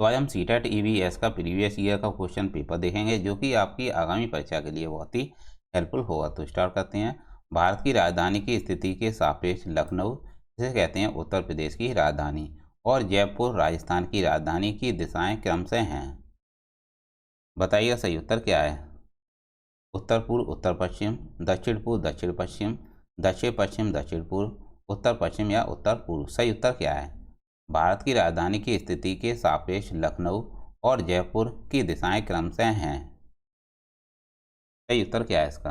तो आज हम सीटेट ईवीएस का प्रीवियस ईयर का क्वेश्चन पेपर देखेंगे जो कि आपकी आगामी परीक्षा के लिए बहुत ही हेल्पफुल होगा। तो स्टार्ट करते हैं। भारत की राजधानी की स्थिति के सापेक्ष लखनऊ, जिसे कहते हैं उत्तर प्रदेश की राजधानी, और जयपुर राजस्थान की राजधानी की दिशाएं क्रमशः हैं। बताइए सही उत्तर क्या है। उत्तर पूर्व उत्तर पश्चिम, दक्षिण पूर्व दक्षिण पश्चिम, दक्षिण पश्चिम दक्षिण पूर्व, उत्तर पश्चिम या उत्तर पूर्व। सही उत्तर क्या है। भारत की राजधानी की स्थिति के सापेक्ष लखनऊ और जयपुर की दिशाएं क्रमशः हैं। सही उत्तर क्या है इसका।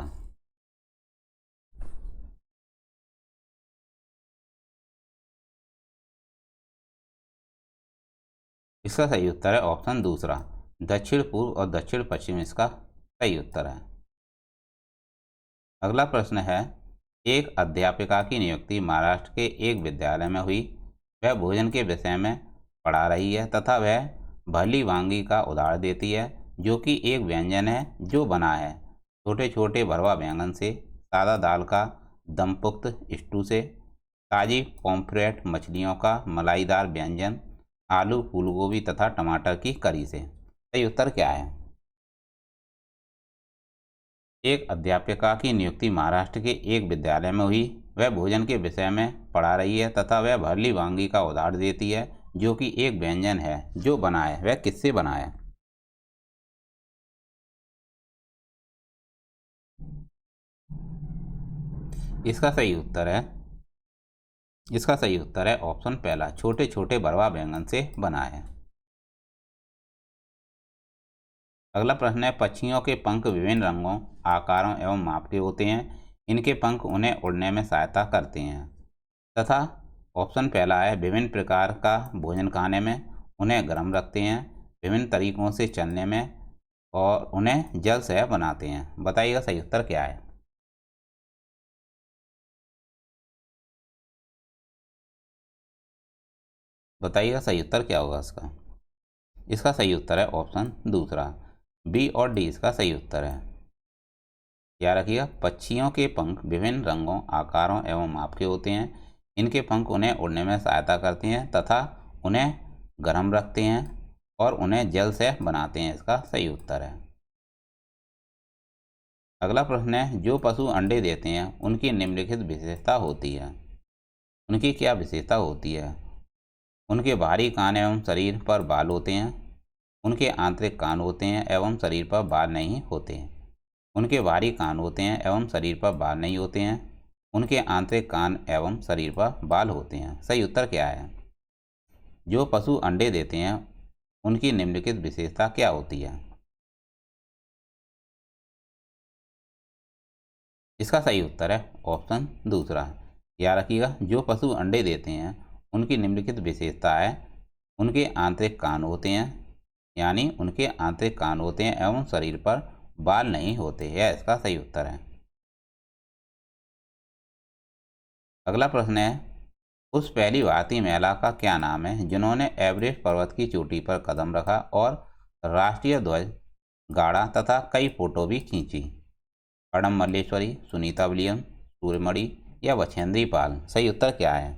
इसका सही उत्तर है ऑप्शन दूसरा, दक्षिण पूर्व और दक्षिण पश्चिम इसका सही उत्तर है। अगला प्रश्न है, एक अध्यापिका की नियुक्ति महाराष्ट्र के एक विद्यालय में हुई। वह भोजन के विषय में पढ़ा रही है तथा वह भली वांगी का उदाहरण देती है, जो कि एक व्यंजन है जो बना है छोटे छोटे भरवा बैंगन से, सादा दाल का दमपुक्त स्टू से, ताजी पॉम्फ्रेट मछलियों का मलाईदार व्यंजन, आलू फूलगोभी तथा टमाटर की करी से। सही उत्तर क्या है। एक अध्यापिका की नियुक्ति महाराष्ट्र के एक विद्यालय में हुई। वह भोजन के विषय में पढ़ा रही है तथा वह भरली वांगी का उदाहरण देती है, जो कि एक व्यंजन है जो बना है। वह किससे बना है। इसका सही उत्तर है ऑप्शन पहला, छोटे छोटे भरवा बैंगन से बना है। अगला प्रश्न है, पक्षियों के पंख विभिन्न रंगों, आकारों एवं माप के होते हैं। इनके पंख उन्हें उड़ने में सहायता करते हैं तथा ऑप्शन पहला है, विभिन्न प्रकार का भोजन खाने में, उन्हें गर्म रखते हैं, विभिन्न तरीकों से चलने में, और उन्हें जल से बनाते हैं। बताइएगा सही उत्तर क्या है। बताइएगा सही उत्तर क्या होगा इसका। इसका सही उत्तर है ऑप्शन दूसरा, बी और डी इसका सही उत्तर है। याद रखिएगा, पक्षियों के पंख विभिन्न रंगों, आकारों एवं माप के होते हैं। इनके पंख उन्हें उड़ने में सहायता करते हैं तथा उन्हें गर्म रखते हैं और उन्हें जल से बनाते हैं। इसका सही उत्तर है। अगला प्रश्न है, जो पशु अंडे देते हैं उनकी निम्नलिखित विशेषता होती है। उनकी क्या विशेषता होती है। उनके बाहरी कान एवं शरीर पर बाल होते हैं। उनके आंतरिक कान होते हैं एवं शरीर पर बाल नहीं होते हैं। उनके बाहरी कान होते हैं एवं शरीर पर बाल नहीं होते हैं। उनके आंतरिक कान एवं शरीर पर बाल होते हैं। सही उत्तर क्या है। जो पशु अंडे देते हैं उनकी निम्नलिखित विशेषता क्या होती है। इसका सही उत्तर है ऑप्शन दूसरा। याद रखिएगा, जो पशु अंडे देते हैं उनकी निम्नलिखित विशेषता है, उनके आंतरिक कान होते हैं, यानी उनके आंतरिक कान होते हैं एवं शरीर पर बाल नहीं होते। यह इसका सही उत्तर है। अगला प्रश्न है, उस पहली भारतीय महिला का क्या नाम है जिन्होंने एवरेस्ट पर्वत की चोटी पर कदम रखा और राष्ट्रीय ध्वज गाड़ा तथा कई फोटो भी खींची। अडम मल्लेश्वरी, सुनीता विलियम, सूर्यमणि या बछेंद्री पाल। सही उत्तर क्या है।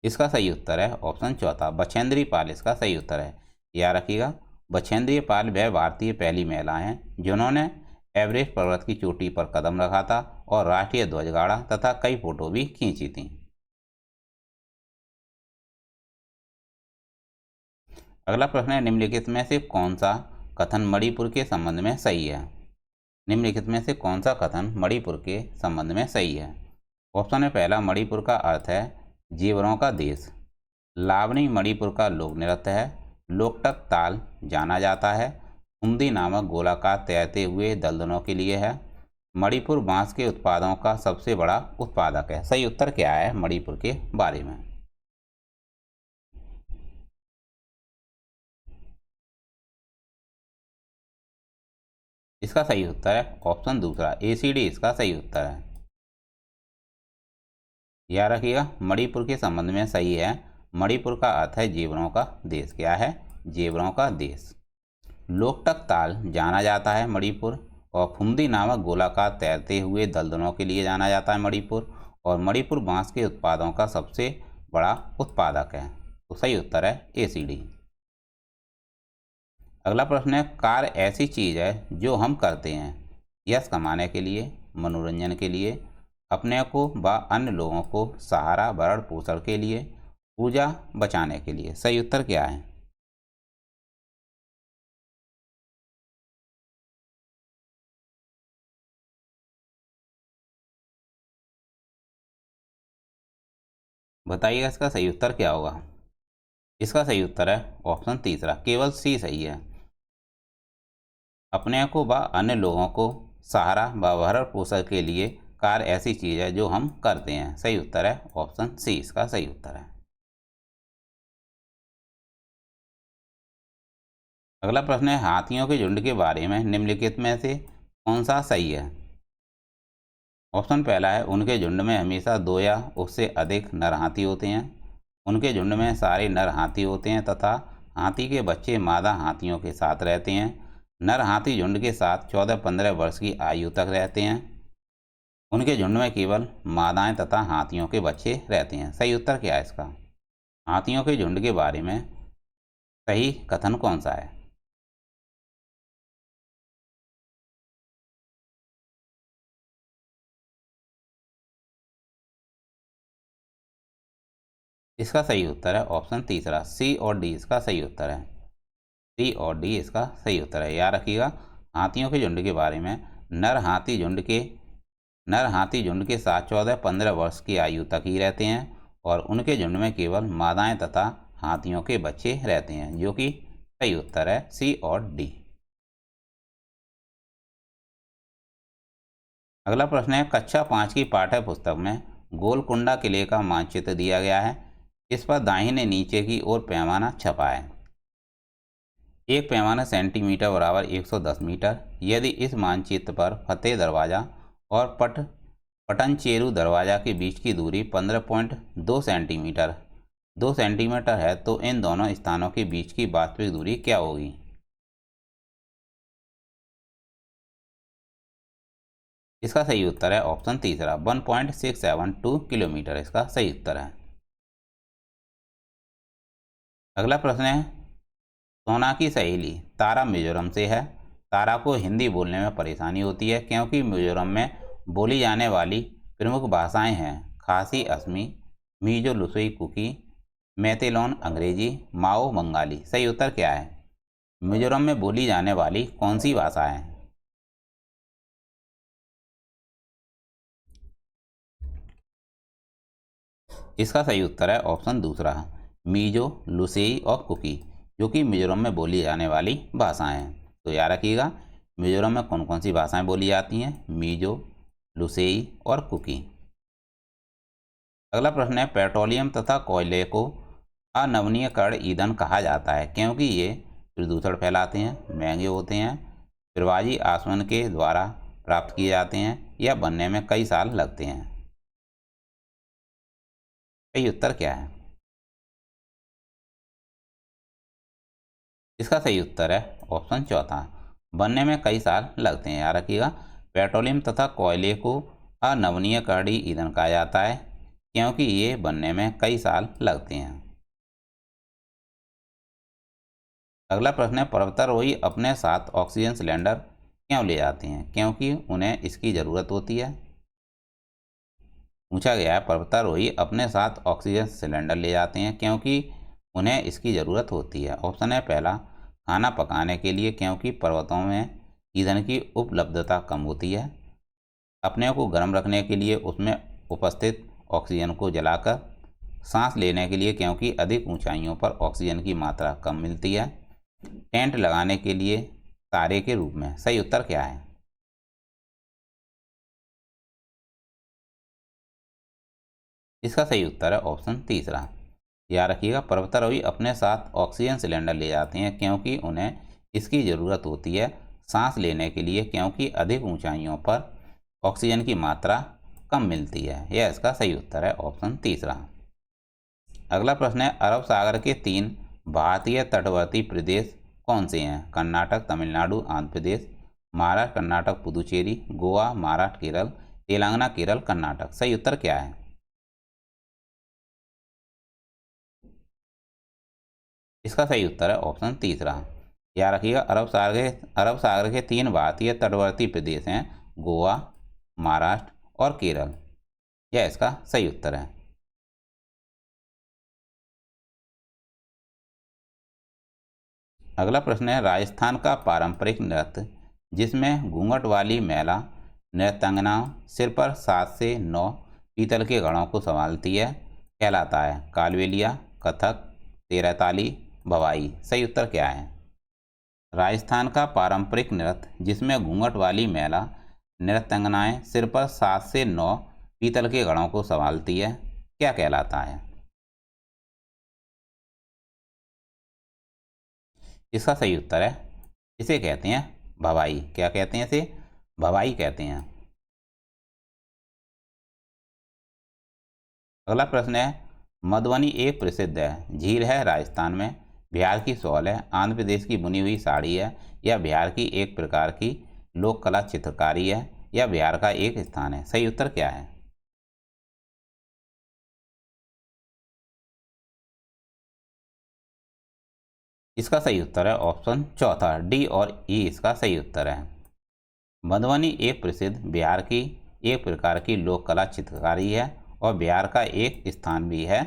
इसका सही उत्तर है ऑप्शन चौथा, बछेंद्री पाल इसका सही उत्तर है। याद रखिएगा, बछेंद्री पाल वह भारतीय पहली महिला हैं जिन्होंने एवरेस्ट पर्वत की चोटी पर कदम रखा था और राष्ट्रीय ध्वज गाड़ा तथा कई फोटो भी खींची थी। अगला प्रश्न है, निम्नलिखित में से कौन सा कथन मणिपुर के संबंध में सही है। निम्नलिखित में से कौन सा कथन मणिपुर के संबंध में सही है। ऑप्शन है पहला, मणिपुर का अर्थ है जीवरों का देश। लावनी मणिपुर का लोक नृत्य है। लोकटक ताल जाना जाता है हुमदी नामक गोलाकार तैरते हुए दलदलों के लिए है। मणिपुर बांस के उत्पादों का सबसे बड़ा उत्पादक है। सही उत्तर क्या है मणिपुर के बारे में। इसका सही उत्तर है ऑप्शन दूसरा, एसीडी इसका सही उत्तर है। याद रखिएगा, मणिपुर के संबंध में सही है। मणिपुर का अर्थ है जेवरों का देश। क्या है, जेवरों का देश। लोकटक ताल जाना जाता है मणिपुर और फुमदी नामक गोलाकार तैरते हुए दलदलों के लिए जाना जाता है मणिपुर। और मणिपुर बांस के उत्पादों का सबसे बड़ा उत्पादक है। तो सही उत्तर है ACD। अगला प्रश्न है, कार ऐसी चीज है जो हम करते हैं यश कमाने के लिए, मनोरंजन के लिए, अपने को व अन्य लोगों को सहारा भरण पोषण के लिए, ऊर्जा बचाने के लिए। सही उत्तर क्या है? बताइएगा इसका सही उत्तर क्या होगा। इसका सही उत्तर है ऑप्शन तीसरा, केवल सी सही है। अपने को व अन्य लोगों को सहारा व भरण पोषण के लिए कार ऐसी चीज है जो हम करते हैं। सही उत्तर है ऑप्शन सी, इसका सही उत्तर है। अगला प्रश्न है, हाथियों के झुंड के बारे में निम्नलिखित में से कौन सा सही है? ऑप्शन पहला है, उनके झुंड में हमेशा 2 या उससे अधिक नर हाथी होते हैं। उनके झुंड में सारे नर हाथी होते हैं तथा हाथी के बच्चे मादा हाथियों के साथ रहते हैं। नर हाथी झुंड के साथ 14-15 वर्ष की आयु तक रहते हैं। उनके झुंड में केवल मादाएं तथा हाथियों के बच्चे रहते हैं। सही उत्तर क्या है इसका? हाथियों के झुंड के बारे में सही कथन कौन सा है? इसका सही उत्तर है ऑप्शन तीसरा, सी और डी इसका सही उत्तर है। सी और डी इसका सही उत्तर है। याद रखिएगा, हाथियों के झुंड के बारे में नर हाथी झुंड के साथ 14-15 वर्ष की आयु तक ही रहते हैं और उनके झुंड में केवल मादाएं तथा हाथियों के बच्चे रहते हैं, जो कि सही उत्तर है सी और डी। अगला प्रश्न है, कक्षा 5 की पाठ्य पुस्तक में गोलकुंडा किले का मानचित्र दिया गया है। इस पर दाहिने नीचे की ओर पैमाना छपा है। एक पैमाना सेंटीमीटर बराबर 110 मीटर। यदि इस मानचित्र पर फतेह दरवाज़ा और पटनचेरू दरवाज़ा के बीच की दूरी 15.2 सेंटीमीटर है तो इन दोनों स्थानों के बीच की वास्तविक दूरी क्या होगी? इसका सही उत्तर है ऑप्शन तीसरा, 1.672 किलोमीटर इसका सही उत्तर है। अगला प्रश्न है, सोना की सहेली तारा मिजोरम से है। तारा को हिंदी बोलने में परेशानी होती है क्योंकि मिजोरम में बोली जाने वाली प्रमुख भाषाएं हैं खासी असमी, मीजो लुसोई कुकी, मैतेलॉन अंग्रेजी, माओ बंगाली। सही उत्तर क्या है? मिजोरम में बोली जाने वाली कौन सी भाषा है? इसका सही उत्तर है ऑप्शन दूसरा, मीजो लुसेई और कुकी, जो कि मिजोरम में बोली जाने वाली भाषाएं हैं। तो याद रखिएगा, मिजोरम में कौन कौन सी भाषाएं बोली जाती हैं? मीजो, लुसेई और कुकी। अगला प्रश्न है, पेट्रोलियम तथा कोयले को अनवीनीकरण ईंधन कहा जाता है क्योंकि ये प्रदूषण फैलाते हैं, महंगे होते हैं, प्रवाही आसवन के द्वारा प्राप्त किए जाते हैं या बनने में कई साल लगते हैं। सही उत्तर क्या है? इसका सही उत्तर है ऑप्शन चौथा, बनने में कई साल लगते हैं। याद रखिएगा, पेट्रोलियम तथा कोयले को अनवीनीकरणीय ईंधन कहा जाता है क्योंकि ये बनने में कई साल लगते हैं। अगला प्रश्न है, पर्वतारोही अपने साथ ऑक्सीजन सिलेंडर क्यों ले जाते हैं? क्योंकि उन्हें इसकी ज़रूरत होती है। पूछा गया है, पर्वतारोही अपने साथ ऑक्सीजन सिलेंडर ले जाते हैं क्योंकि उन्हें इसकी ज़रूरत होती है। ऑप्शन है पहला, खाना पकाने के लिए क्योंकि पर्वतों में ईंधन की उपलब्धता कम होती है, अपने को गर्म रखने के लिए उसमें उपस्थित ऑक्सीजन को जलाकर, सांस लेने के लिए क्योंकि अधिक ऊंचाइयों पर ऑक्सीजन की मात्रा कम मिलती है, टेंट लगाने के लिए तारे के रूप में। सही उत्तर क्या है? इसका सही उत्तर है ऑप्शन तीसरा। याद रखिएगा, पर्वतारोही अपने साथ ऑक्सीजन सिलेंडर ले जाते हैं क्योंकि उन्हें इसकी ज़रूरत होती है सांस लेने के लिए क्योंकि अधिक ऊंचाइयों पर ऑक्सीजन की मात्रा कम मिलती है। यह इसका सही उत्तर है ऑप्शन तीसरा। अगला प्रश्न है, अरब सागर के 3 भारतीय तटवर्ती प्रदेश कौन से हैं? कर्नाटक, तमिलनाडु, आंध्र प्रदेश। महाराष्ट्र, कर्नाटक, पुदुचेरी, गोवा, महाराष्ट्र, केरल, तेलंगाना, केरल, कर्नाटक। सही उत्तर क्या है? इसका सही उत्तर है ऑप्शन तीसरा। याद रखिएगा, अरब सागर के 3 भारतीय तटवर्ती प्रदेश हैं, गोवा, महाराष्ट्र और केरल। यह इसका सही उत्तर है। अगला प्रश्न है, राजस्थान का पारंपरिक नृत्य जिसमें घूंघट वाली महिला नृत्यांगनाओं सिर पर 7 से 9 पीतल के घड़ों को संभालती है कहलाता है? कालबेलिया, कथक, तेरह ताली, भवाई। सही उत्तर क्या है? राजस्थान का पारंपरिक नृत्य जिसमें घूंघट वाली महिला नृत्यांगनाएं सिर पर 7 से 9 पीतल के घड़ों को संभालती है, क्या कहलाता है? इसका सही उत्तर है, इसे कहते हैं भवाई। क्या कहते हैं इसे? भवाई कहते हैं। अगला प्रश्न है, मधुबनी एक प्रसिद्ध है झील है राजस्थान में, बिहार की शॉल है, आंध्र प्रदेश की बुनी हुई साड़ी है, या बिहार की एक प्रकार की लोक कला चित्रकारी है, या बिहार का एक स्थान है? सही उत्तर क्या है? इसका सही उत्तर है ऑप्शन चौथा, डी और ई इसका सही उत्तर है। मधुबनी एक प्रसिद्ध बिहार की एक प्रकार की लोक कला चित्रकारी है और बिहार का एक स्थान भी है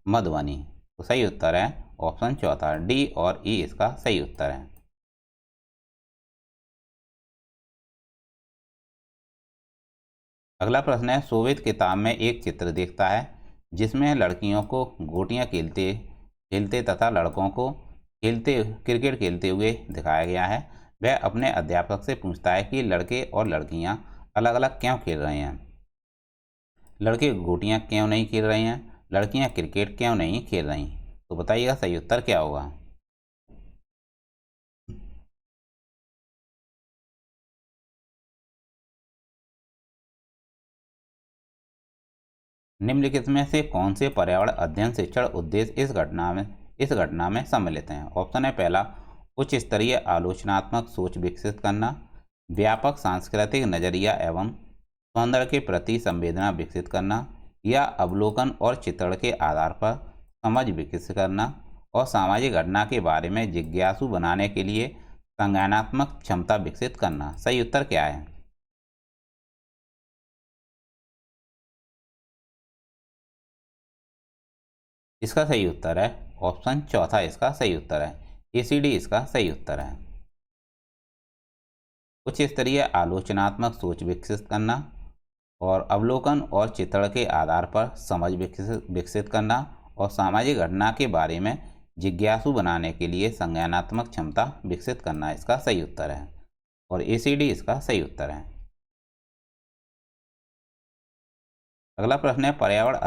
मधुबनी। तो सही उत्तर है ऑप्शन चौथा, डी और ई इसका सही उत्तर है। अगला प्रश्न है, शोभित किताब में एक चित्र दिखता है जिसमें लड़कियों को गोटियां खेलते खेलते तथा लड़कों को क्रिकेट खेलते हुए दिखाया गया है। वह अपने अध्यापक से पूछता है कि लड़के और लड़कियां अलग अलग क्यों खेल रहे हैं? लड़के गोटियां क्यों नहीं खेल रहे हैं? लड़कियां क्रिकेट क्यों नहीं खेल रही? तो बताइएगा सही उत्तर क्या होगा? निम्नलिखित में से कौन से पर्यावरण अध्ययन शिक्षण उद्देश्य इस घटना में सम्मिलित हैं? ऑप्शन है पहला, उच्च स्तरीय आलोचनात्मक सोच विकसित करना, व्यापक सांस्कृतिक नजरिया एवं सौंदर्य के प्रति संवेदना विकसित करना, या अवलोकन और चित्रण के आधार पर समझ विकसित करना, और सामाजिक घटना के बारे में जिज्ञासु बनाने के लिए संज्ञानात्मक क्षमता विकसित करना। सही उत्तर क्या है? इसका सही उत्तर है ऑप्शन चौथा, इसका सही उत्तर है। एसीडी इसका सही उत्तर है। उच्च स्तरीय आलोचनात्मक सोच विकसित करना और अवलोकन और चित्रण के आधार पर समझ विकसित करना और सामाजिक घटना के बारे में जिज्ञासु बनाने के लिए संज्ञानात्मक क्षमता विकसित करना इसका सही उत्तर है, और एसीडी इसका सही उत्तर है। अगला प्रश्न है, पर्यावरण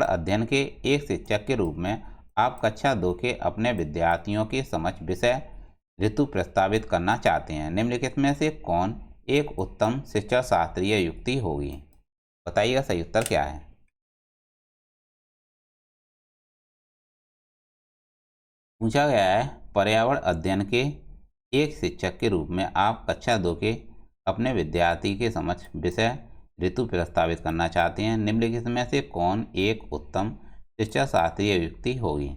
अध्ययन के एक शिक्षक के रूप में आप कक्षा 2 के अपने विद्यार्थियों के समक्ष विषय ऋतु प्रस्तावित करना चाहते हैं। निम्नलिखित में से कौन एक उत्तम शिक्षा शास्त्रीय युक्ति होगी? बताइएगा सही उत्तर क्या है? पूछा गया है, पर्यावरण अध्ययन के एक शिक्षक के रूप में आप कक्षा 2 के अपने विद्यार्थी के समक्ष विषय ऋतु प्रस्तावित करना चाहते हैं। निम्नलिखित में से कौन एक उत्तम शिक्षा शास्त्रीय युक्ति होगी?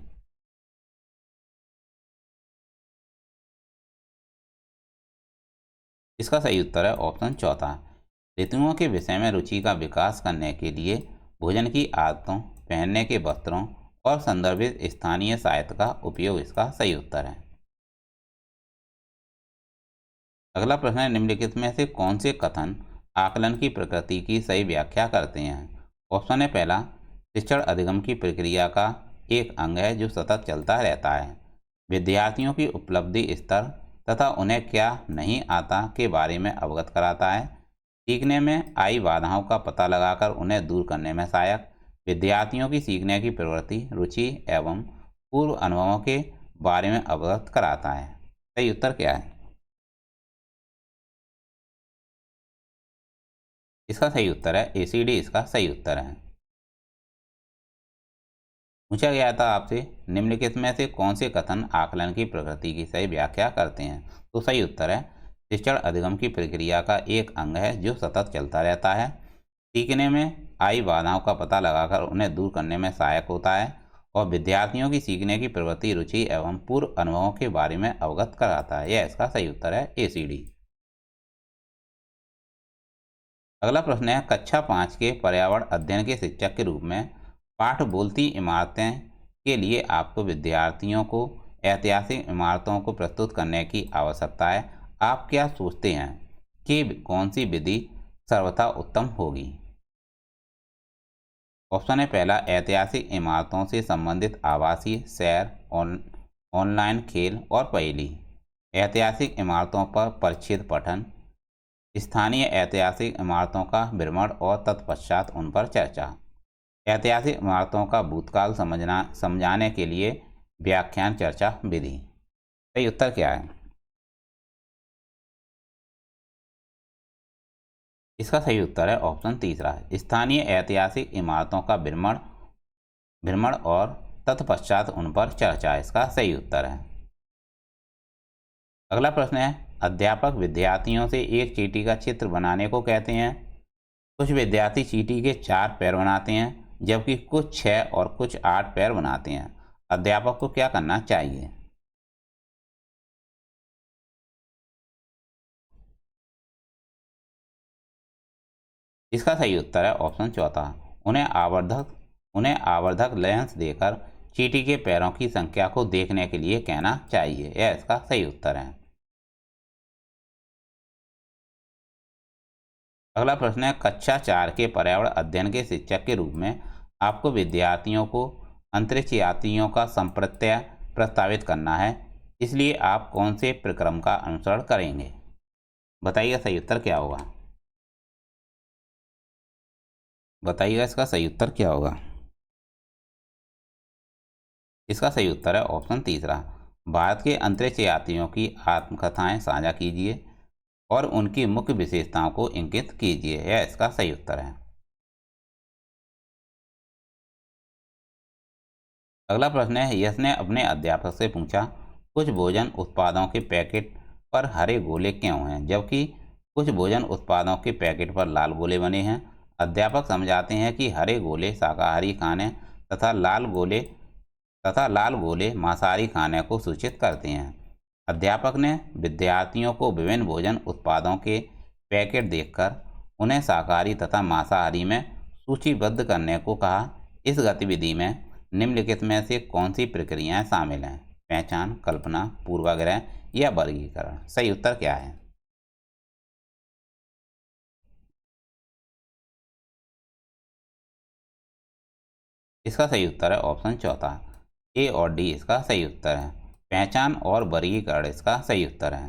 इसका सही उत्तर है ऑप्शन चौथा, ऋतुओं के विषय में रुचि का विकास करने के लिए भोजन की आदतों, पहनने के वस्त्रों और संदर्भित स्थानीय साहित्य का उपयोग इसका सही उत्तर है। अगला प्रश्न है, निम्नलिखित में से कौन से कथन आकलन की प्रकृति की सही व्याख्या करते हैं? ऑप्शन है पहला, शिक्षण अधिगम की प्रक्रिया का एक अंग है जो सतत चलता रहता है। विद्यार्थियों की उपलब्धि स्तर तथा उन्हें क्या नहीं आता के बारे में अवगत कराता है। सीखने में आई बाधाओं का पता लगाकर उन्हें दूर करने में सहायक। विद्यार्थियों की सीखने की प्रवृत्ति, रुचि एवं पूर्व अनुभवों के बारे में अवगत कराता है। सही उत्तर क्या है? इसका सही उत्तर है एसीडी इसका सही उत्तर है। पूछा गया था आपसे, निम्नलिखित में से कौन से कथन आकलन की प्रकृति की सही व्याख्या करते हैं? तो सही उत्तर है, शिक्षण अधिगम की प्रक्रिया का एक अंग है जो सतत चलता रहता है। सीखने में आई बाधाओं का पता लगाकर उन्हें दूर करने में सहायक होता है और विद्यार्थियों की सीखने की प्रवृत्ति, रुचि एवं पूर्व अनुभवों के बारे में अवगत कराता है। यह इसका सही उत्तर है, ACD। अगला प्रश्न है, कक्षा 5 के पर्यावरण अध्ययन के शिक्षक के रूप में पाठ बोलती इमारतें के लिए आपको विद्यार्थियों को ऐतिहासिक इमारतों को प्रस्तुत करने की आवश्यकता है। आप क्या सोचते हैं कि कौन सी विधि सर्वथा उत्तम होगी? ऑप्शन है पहला, ऐतिहासिक इमारतों से संबंधित आभासी सैर, ऑनलाइन खेल और पहेली। ऐतिहासिक इमारतों पर परिचित पठन, स्थानीय ऐतिहासिक इमारतों का भ्रमण और तत्पश्चात उन पर चर्चा। ऐतिहासिक इमारतों का भूतकाल समझाने के लिए व्याख्यान चर्चा विधि। सही उत्तर क्या है? इसका सही उत्तर है ऑप्शन तीसरा, स्थानीय ऐतिहासिक इमारतों का भ्रमण और तत्पश्चात उन पर चर्चा। इसका सही उत्तर है। अगला प्रश्न है, अध्यापक विद्यार्थियों से एक चींटी का चित्र बनाने को कहते हैं। कुछ विद्यार्थी चींटी के 4 पैर बनाते हैं, जबकि कुछ 6 और कुछ 8 पैर बनाते हैं। अध्यापक को क्या करना चाहिए? इसका सही उत्तर है ऑप्शन चौथा, उन्हें आवर्धक लेंस देकर चींटी के पैरों की संख्या को देखने के लिए कहना चाहिए। यह इसका सही उत्तर है। अगला प्रश्न है, कक्षा 4 के पर्यावरण अध्ययन के शिक्षक के रूप में आपको विद्यार्थियों को अंतरिक्ष यात्रियों का संप्रत्यय प्रस्तावित करना है, इसलिए आप कौन से प्रक्रम का अनुसरण करेंगे? बताइएगा सही उत्तर क्या होगा। बताइएगा इसका सही उत्तर क्या होगा। इसका सही उत्तर है ऑप्शन तीसरा, भारत के अंतरिक्ष यात्रियों की आत्मकथाएं साझा कीजिए और उनकी मुख्य विशेषताओं को इंगित कीजिए। यह इसका सही उत्तर है। अगला प्रश्न है, यश ने अपने अध्यापक से पूछा, कुछ भोजन उत्पादों के पैकेट पर हरे गोले क्यों हैं, जबकि कुछ भोजन उत्पादों के पैकेट पर लाल गोले बने हैं? अध्यापक समझाते हैं कि हरे गोले शाकाहारी खाने तथा लाल गोले मांसाहारी खाने को सूचित करते हैं। अध्यापक ने विद्यार्थियों को विभिन्न भोजन उत्पादों के पैकेट देखकर उन्हें शाकाहारी तथा मांसाहारी में सूचीबद्ध करने को कहा। इस गतिविधि में निम्नलिखित में से कौन सी प्रक्रियाएं शामिल हैं? पहचान, कल्पना, पूर्वाग्रह या वर्गीकरण। सही उत्तर क्या है? इसका सही उत्तर है ऑप्शन चौथा, A और D इसका सही उत्तर है। पहचान और वर्गीकरण इसका सही उत्तर है।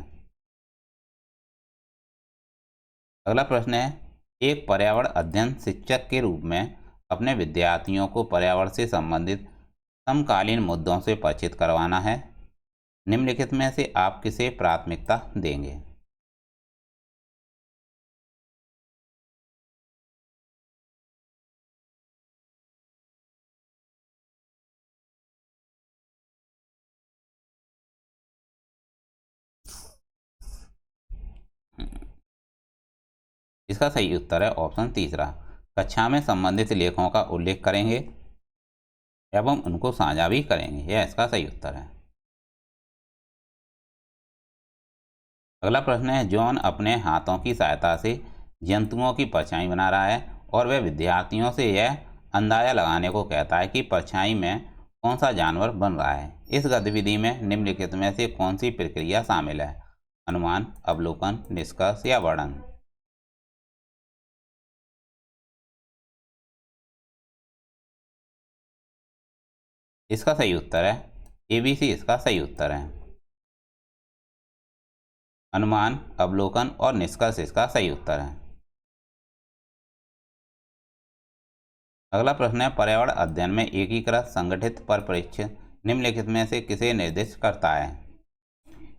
अगला प्रश्न है, एक पर्यावरण अध्ययन शिक्षक के रूप में अपने विद्यार्थियों को पर्यावरण से संबंधित समकालीन मुद्दों से परिचित करवाना है। निम्नलिखित में से आप किसे प्राथमिकता देंगे? इसका सही उत्तर है ऑप्शन तीसरा, कक्षा में संबंधित लेखों का उल्लेख करेंगे एवं उनको साझा भी करेंगे। यह इसका सही उत्तर है। अगला प्रश्न है, जॉन अपने हाथों की सहायता से जंतुओं की परछाई बना रहा है और वह विद्यार्थियों से यह अंदाजा लगाने को कहता है कि परछाई में कौन सा जानवर बन रहा है। इस गतिविधि में निम्नलिखित में से कौन सी प्रक्रिया शामिल है? अनुमान, अवलोकन, निष्कर्ष या वर्णन। इसका सही उत्तर है ABC इसका सही उत्तर है। अनुमान, अवलोकन और निष्कर्ष इसका सही उत्तर है। अगला प्रश्न है, पर्यावरण अध्ययन में एकीकृत संगठित परिप्रेक्ष्य निम्नलिखित में से किसे निर्दिष्ट करता है?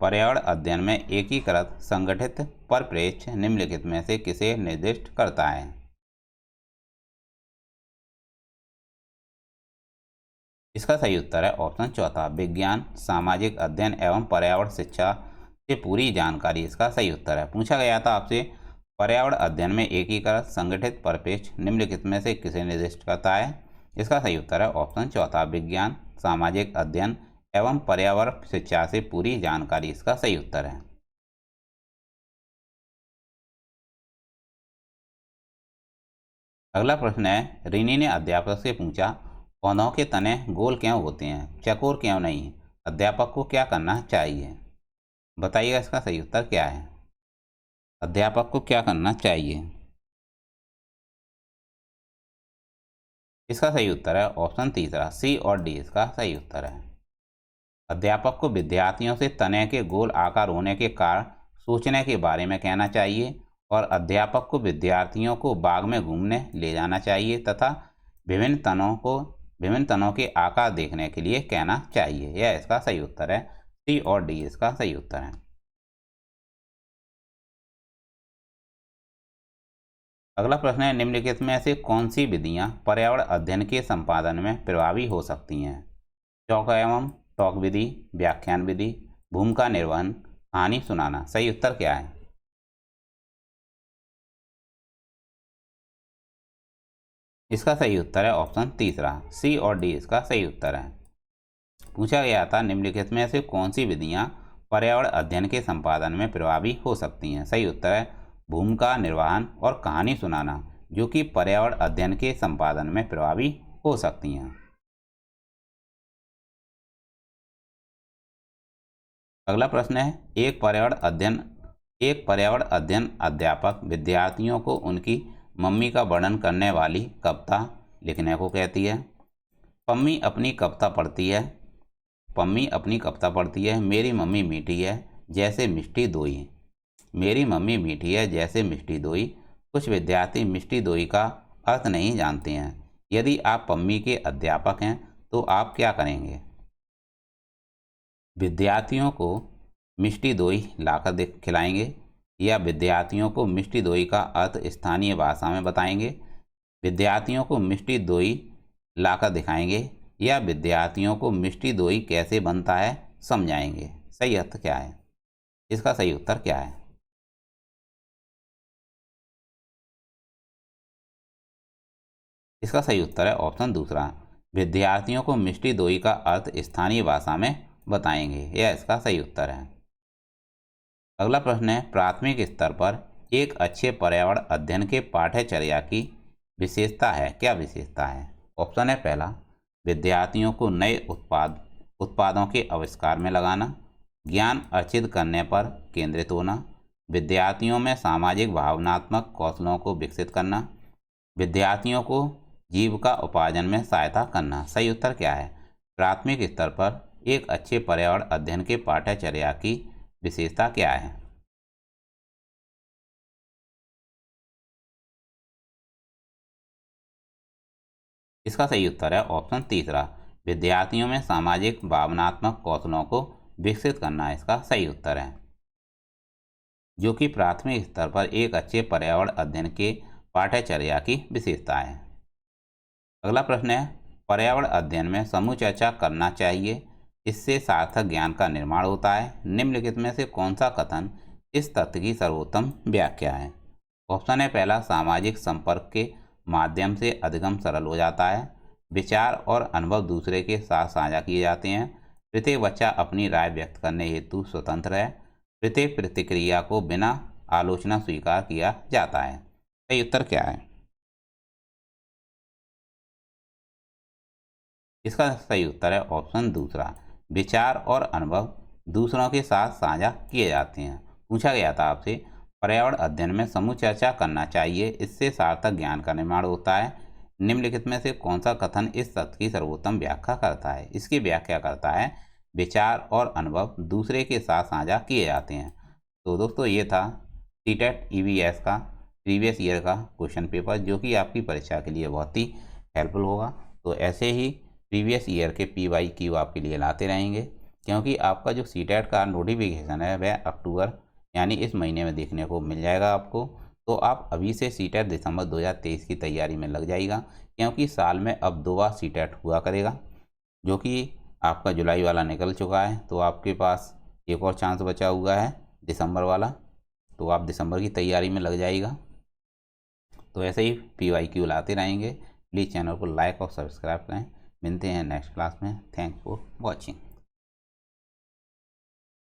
पर्यावरण अध्ययन में एकीकृत संगठित परिप्रेक्ष्य निम्नलिखित में से किसे निर्दिष्ट करता है? इसका सही उत्तर है ऑप्शन चौथा, विज्ञान, सामाजिक अध्ययन एवं पर्यावरण शिक्षा से पूरी जानकारी इसका सही उत्तर है। पूछा गया था आपसे, पर्यावरण अध्ययन में एकीकृत संगठित परिप्रेक्ष्य निम्नलिखित में से किसे निर्दिष्ट करता है? इसका सही उत्तर है ऑप्शन चौथा, विज्ञान, सामाजिक अध्ययन एवं पर्यावरण शिक्षा से पूरी जानकारी इसका सही उत्तर है। अगला प्रश्न है, रिनी ने अध्यापक से पूछा, पौधों के तने गोल क्यों होते हैं, चकोर क्यों नहीं? अध्यापक को क्या करना चाहिए? बताइएगा इसका सही उत्तर क्या है। अध्यापक को क्या करना चाहिए? इसका सही उत्तर है ऑप्शन तीसरा, सी और डी इसका सही उत्तर है। अध्यापक को विद्यार्थियों से तने के गोल आकार होने के कारण सोचने के बारे में कहना चाहिए और अध्यापक को विद्यार्थियों को बाग में घूमने ले जाना चाहिए तथा विभिन्न तनों के आकार देखने के लिए कहना चाहिए। यह इसका सही उत्तर है, सी और डी इसका सही उत्तर है। अगला प्रश्न है, निम्नलिखित में से कौन सी विधियां पर्यावरण अध्ययन के संपादन में प्रभावी हो सकती हैं? चौक एवं टॉक विधि, व्याख्यान विधि, भूमिका निर्वहन, कहानी सुनाना। सही उत्तर क्या है? इसका सही उत्तर है ऑप्शन तीसरा, सी और डी इसका सही उत्तर है। पूछा गया था, निम्नलिखित में से कौन सी विधियां पर्यावरण अध्ययन के संपादन में प्रभावी हो सकती हैं? सही उत्तर है भूमिका निर्वहन और कहानी सुनाना, जो कि पर्यावरण अध्ययन के संपादन में प्रभावी हो सकती हैं। अगला प्रश्न है, एक पर्यावरण अध्ययन अध्यापक विद्यार्थियों को उनकी मम्मी का वर्णन करने वाली कविता लिखने को कहती है। पम्मी अपनी कविता पढ़ती है, मेरी मम्मी मीठी है जैसे मिष्टी दोई। मेरी मम्मी मीठी है जैसे मिष्टी दोई। कुछ विद्यार्थी मिष्टी दोई का अर्थ नहीं जानते हैं। यदि आप पम्मी के अध्यापक हैं तो आप क्या करेंगे? विद्यार्थियों को मिष्टी दोई लाकर खिलाएंगे या विद्यार्थियों को मिष्टी दोई का अर्थ स्थानीय भाषा में बताएंगे, विद्यार्थियों को मिष्टी दोई लाकर दिखाएंगे या विद्यार्थियों को मिष्टी दोई कैसे बनता है समझाएंगे। सही अर्थ क्या है? इसका सही उत्तर क्या है? इसका सही उत्तर है ऑप्शन दूसरा, विद्यार्थियों को मिष्टी दोई का अर्थ स्थानीय भाषा में बताएंगे। यह इसका सही उत्तर है। अगला प्रश्न है, प्राथमिक स्तर पर एक अच्छे पर्यावरण अध्ययन के पाठ्यचर्या की विशेषता है। क्या विशेषता है? ऑप्शन है पहला, विद्यार्थियों को नए उत्पादों के आविष्कार में लगाना, ज्ञान अर्जित करने पर केंद्रित होना, विद्यार्थियों में सामाजिक भावनात्मक कौशलों को विकसित करना, विद्यार्थियों को जीविका उपार्जन में सहायता करना। सही उत्तर क्या है? प्राथमिक स्तर पर एक अच्छे पर्यावरण अध्ययन के पाठ्यचर्या की विशेषता क्या है? इसका सही उत्तर है ऑप्शन तीसरा, विद्यार्थियों में सामाजिक भावनात्मक कौशलों को विकसित करना इसका सही उत्तर है, जो कि प्राथमिक स्तर पर एक अच्छे पर्यावरण अध्ययन के पाठ्यचर्या की विशेषता है। अगला प्रश्न है, पर्यावरण अध्ययन में समूह चर्चा करना चाहिए, इससे सार्थक ज्ञान का निर्माण होता है। निम्नलिखित में से कौन सा कथन इस तथ्य की सर्वोत्तम व्याख्या है? ऑप्शन है पहला, सामाजिक संपर्क के माध्यम से अधिगम सरल हो जाता है, विचार और अनुभव दूसरे के साथ साझा किए जाते हैं, प्रत्येक बच्चा अपनी राय व्यक्त करने हेतु स्वतंत्र है, प्रत्येक प्रतिक्रिया को बिना आलोचना स्वीकार किया जाता है। सही उत्तर क्या है? इसका सही उत्तर है ऑप्शन दूसरा, विचार और अनुभव दूसरों के साथ साझा किए जाते हैं। पूछा गया था आपसे, पर्यावरण अध्ययन में समूह चर्चा करना चाहिए, इससे सार्थक ज्ञान का निर्माण होता है। निम्नलिखित में से कौन सा कथन इस तथ्य की सर्वोत्तम व्याख्या करता है? इसकी व्याख्या करता है, विचार और अनुभव दूसरे के साथ साझा किए जाते हैं। तो दोस्तों, ये था सीटेट ईवीएस का प्रीवियस ईयर का क्वेश्चन पेपर, जो कि आपकी परीक्षा के लिए बहुत ही हेल्पफुल होगा। तो ऐसे ही प्रीवियस ईयर के PYQ आपके लिए लाते रहेंगे, क्योंकि आपका जो सीटेट का नोटिफिकेशन है वह अक्टूबर यानी इस महीने में देखने को मिल जाएगा आपको। तो आप अभी से सीटेट दिसंबर 2023 की तैयारी में लग जाइएगा, क्योंकि साल में अब 2 बार सीटेट हुआ करेगा, जो कि आपका जुलाई वाला निकल चुका है। तो आपके पास एक और चांस बचा हुआ है दिसंबर वाला, तो आप दिसंबर की तैयारी में लग जाइएगा। तो ऐसे ही PYQ लाते रहेंगे। प्लीज़ चैनल को लाइक और सब्सक्राइब करें। मिलते हैं नेक्स्ट क्लास में। Thank for watching.